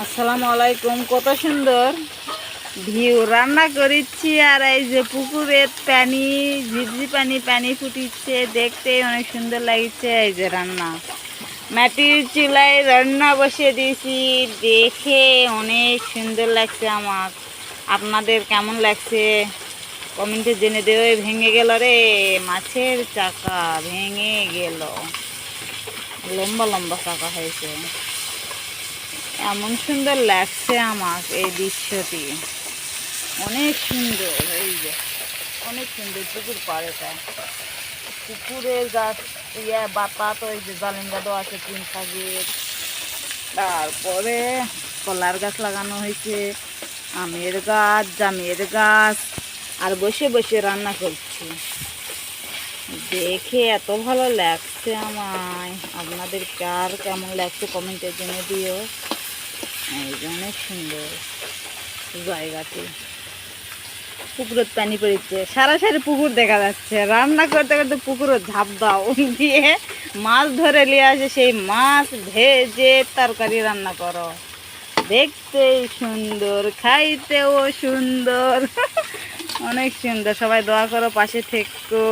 আসসালামু আলাইকুম। কত সুন্দর ভিউ, রান্না করেছি আর এই যে পুকুরের পানি, ঝিপঝি পানি পানি ফুটিচ্ছে, দেখতে অনেক সুন্দর লাগছে। এই যে রান্না, মাটির চুলায় রান্না বসিয়ে দিয়েছি, দেখে অনেক সুন্দর লাগছে আমার। আপনাদের কেমন লাগছে কমেন্টে জেনে দেবে। ভেঙে গেল রে, মাছের চাকা ভেঙে গেল, লম্বা লম্বা চাকা হয়েছে। এমন সুন্দর লাগছে আমার এই দৃশ্যটি, অনেক সুন্দর। এই যে অনেক সুন্দর পুকুর পাড়েটা, পুকুরের গাছ বাতা, তো এই যে জালিঙ্গা দেওয়া আছে 3 শাকের, তারপরে কলার গাছ লাগানো হয়েছে, আমের গাছ, জামের গাছ, আর বসে বসে রান্না করছি। দেখে এত ভালো লাগছে আমায়। আপনাদের কার কেমন লাগছে কমেন্টে জেনে দিও। এই যে অনেক সুন্দর জায়গাটি, পুকুরের পানি পড়েছে, সারা সারি পুকুর দেখা যাচ্ছে। রান্না করতে করতে পুকুরে ঝাঁপ দাও দিয়ে মাছ ধরে নিয়ে আসে, সেই মাছ ভেজে তরকারি রান্না করো, দেখতেই সুন্দর, খাইতেও সুন্দর। অনেক সুন্দর। সবাই দোয়া করো, পাশে থেকো।